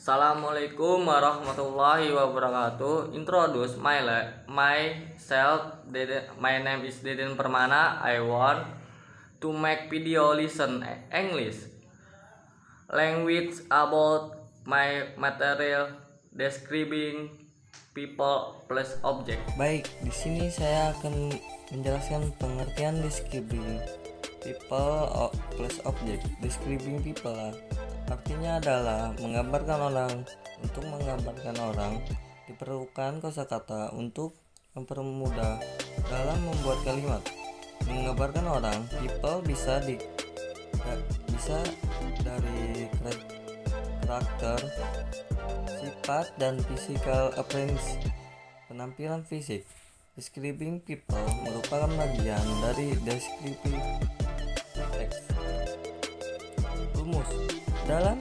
Assalamualaikum warahmatullahi wabarakatuh. Introduce myself. My name is Deden Permana. I want to make video listen English language about my material describing people plus object. Baik, di sini saya akan menjelaskan pengertian describing people plus object. Describing people artinya adalah menggambarkan orang. Untuk menggambarkan orang diperlukan kosakata untuk mempermudah dalam membuat kalimat. Menggambarkan orang, people bisa dari karakter, sifat, dan physical appearance, penampilan fisik. Describing people merupakan bagian dari descriptive text. Rumus dalam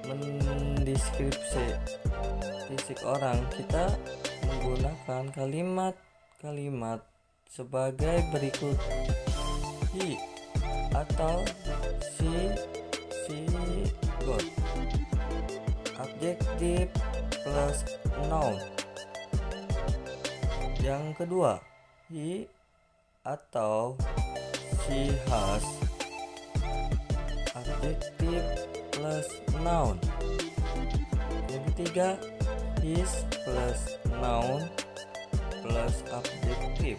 mendeskripsi fisik orang, kita menggunakan kalimat-kalimat sebagai berikut: he atau she got, adjective plus noun. Yang kedua, he atau she has, adjective plus noun. Yang ketiga, his plus noun plus adjective.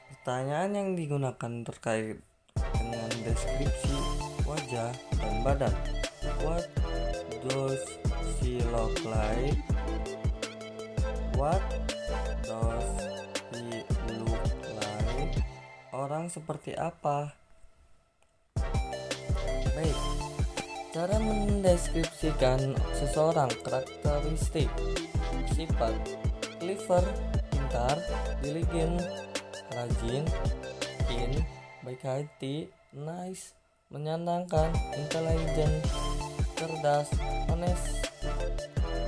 Pertanyaan yang digunakan terkait dengan deskripsi wajah dan badan. What does she look like? What does he look like? Orang seperti apa? Baik, cara mendeskripsikan seseorang: karakteristik, sifat: clever, pintar; diligent, rajin; keen, baik hati; nice, menyenangkan; intelligent, cerdas; honest,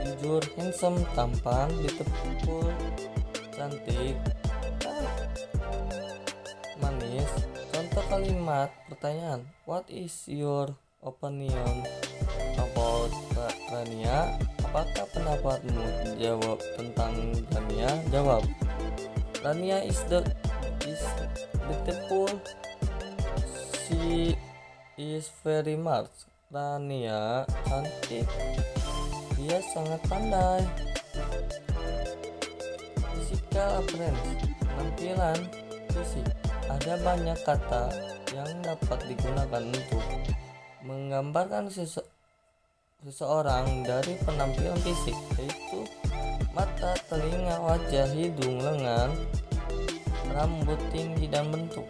jujur; handsome, tampan; beautiful, cantik; manis. Contoh kalimat pertanyaan: what is your opinion about Rania? Apakah pendapatmu jawab tentang Rania? Jawab: Rania is beautiful. She is very much. Rania cantik. Dia sangat pandai. Physical appearance, penampilan fisik. Ada banyak kata yang dapat digunakan untuk menggambarkan seseorang dari penampilan fisik, yaitu mata, telinga, wajah, hidung, lengan, rambut, tinggi, dan bentuk.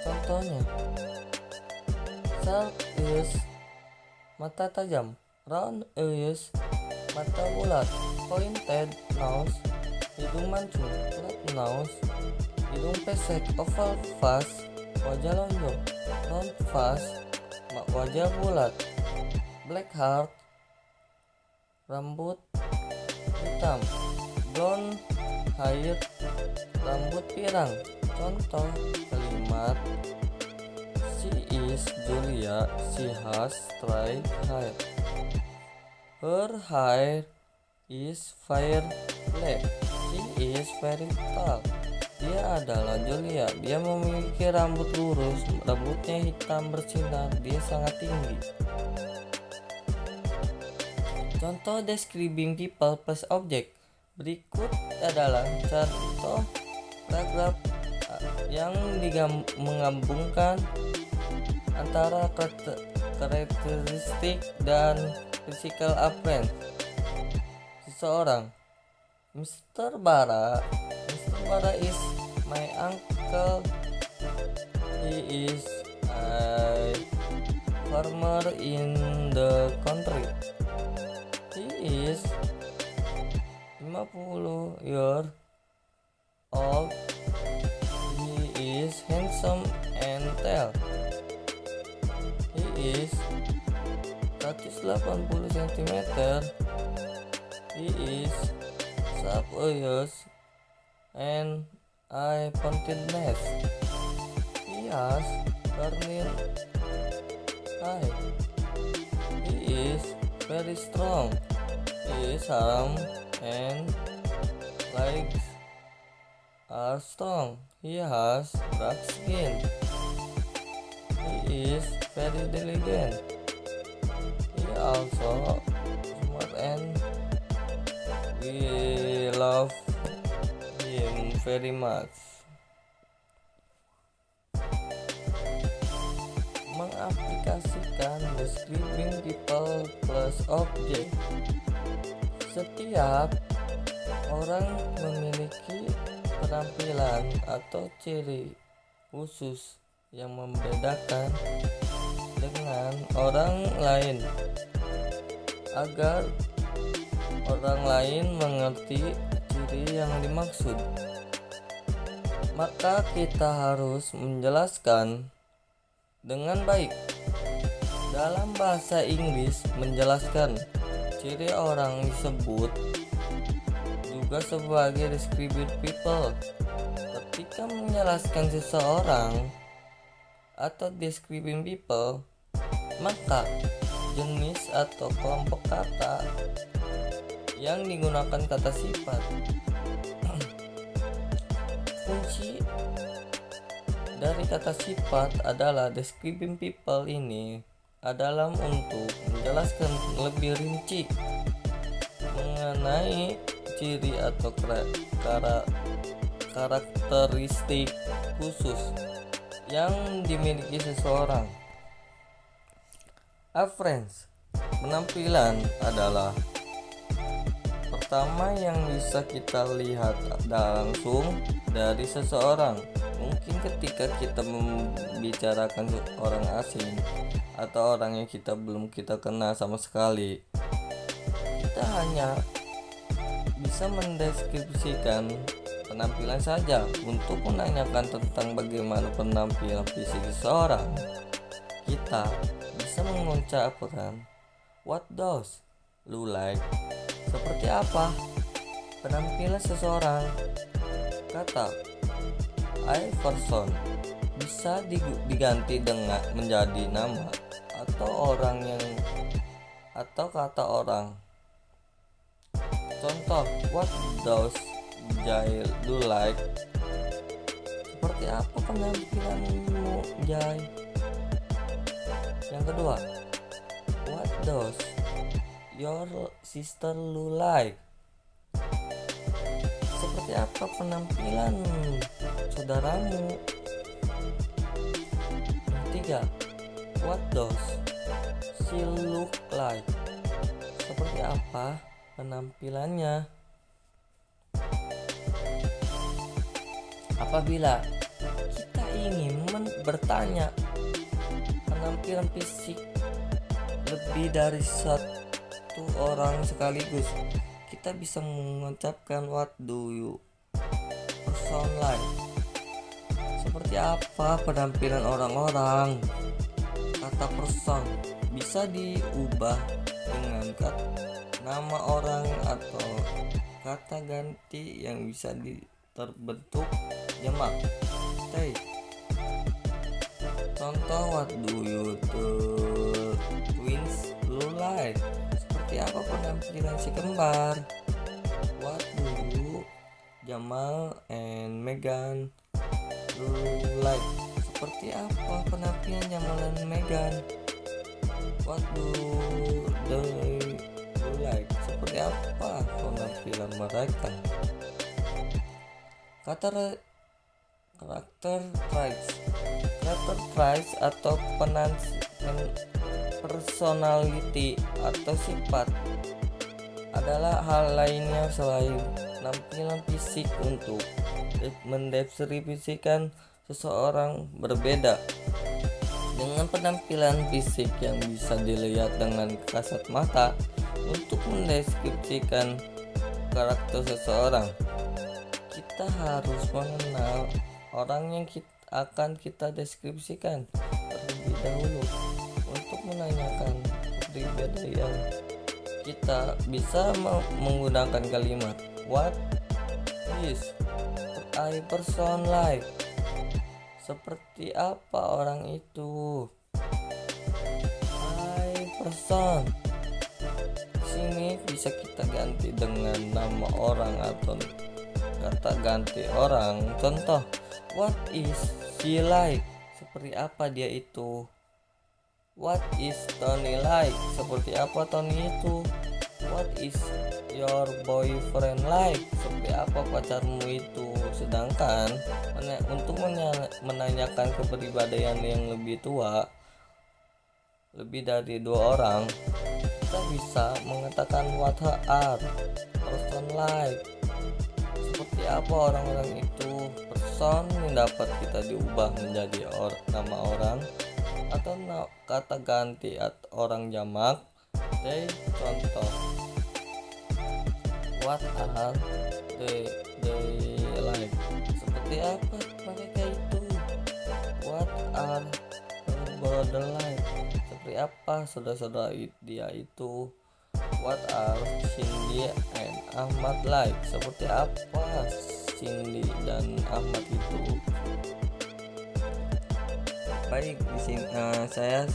Contohnya: sharp eyes, mata tajam; round eyes, mata bulat; pointed nose, hidung mancung; flat nose, hidung pesek; oval face, wajah lonjong; round face, wajah bulat; black heart, rambut hitam; blonde hair, rambut pirang. Contoh kalimat: she is Julia. She has straight hair. Her hair is fair black. She is very tall. Dia adalah Julia. Dia memiliki rambut lurus, rambutnya hitam bersinar, dia sangat tinggi. Contoh describing people plus object. Berikut adalah contoh paragraf yang menggabungkan antara karakteristik dan physical appearance seseorang. Mr. Bara is my uncle. He is a farmer in the country. He is 50 years old. He is handsome and tall. He is 180 cm. He is sharp eyes and a pointed nose. He has curly hair. He is very strong. His arm and legs are strong. He has dark skin. He is very diligent. He also smart and we love him very much. Mengaplikasikan describing people plus object. Setiap orang memiliki penampilan atau ciri khusus yang membedakan dengan orang lain agar orang lain mengerti ciri yang dimaksud. Maka kita harus menjelaskan dengan baik. Dalam bahasa Inggris, menjelaskan ciri orang disebut juga sebagai describing people. Ketika menjelaskan seseorang atau describing people, maka jenis atau kelompok kata yang digunakan kata sifat. Fungsi dari kata sifat adalah describing people ini adalah untuk menjelaskan lebih rinci mengenai ciri atau karakteristik khusus yang dimiliki seseorang. Appearance, penampilan adalah pertama yang bisa kita lihat langsung dari seseorang. Mungkin ketika kita membicarakan orang asing atau orang yang belum kita kenal sama sekali, kita hanya bisa mendeskripsikan penampilan saja. Untuk menanyakan tentang bagaimana penampilan fisik seseorang, kita bisa mengucapkan what does look like, seperti apa penampilan seseorang. Kata I person bisa diganti dengan menjadi nama atau kata orang. Contoh, what does Jai do like? Seperti apa penampilanmu, Jai? Yang kedua, what does your sister do like? Seperti apa penampilan saudaramu? Yang ketiga, what does she look like? Seperti apa penampilannya? Apabila kita ingin bertanya penampilan fisik lebih dari satu orang sekaligus, kita bisa mengucapkan what do you person like? Seperti apa penampilan orang-orang? Kata person bisa diubah dengan nama orang atau kata ganti yang bisa terbentuk jamak. Contoh, what do you twins look like? Seperti apa penampilan si kembar? What do you Jamal and Megan look like? Seperti apa penampilan Jamal dan Megan? What do they look like? Seperti apa penampilan mereka? Karakter traits atau personality atau sifat adalah hal lainnya selain penampilan fisik untuk mendeskripsikan seseorang. Berbeda dengan penampilan fisik yang bisa dilihat dengan kasat mata. Untuk mendeskripsikan karakter seseorang, kita harus mengenal orang yang akan kita deskripsikan terlebih dahulu. Untuk menanyakan kepribadian, kita bisa menggunakan kalimat what is a person like? Seperti apa orang itu? A person bisa kita ganti dengan nama orang atau kata ganti orang. Contoh, what is she like? Seperti apa dia itu? What is Tony like? Seperti apa Tony itu? What is your boyfriend like? Seperti apa pacarmu itu? Sedangkan untuk menanyakan kepribadian yang lebih tua, lebih dari 2 orang, kita bisa mengatakan what are person like. Seperti apa orang-orang itu? Person yang dapat kita diubah menjadi nama orang atau kata ganti atau orang jamak. They, contoh, what are they like? Seperti apa mereka itu? What are her brother like? Seperti apa saudara-saudara dia itu? What are Cindy and Ahmad like? Seperti apa Cindy dan Ahmad itu? Baik, di sini saya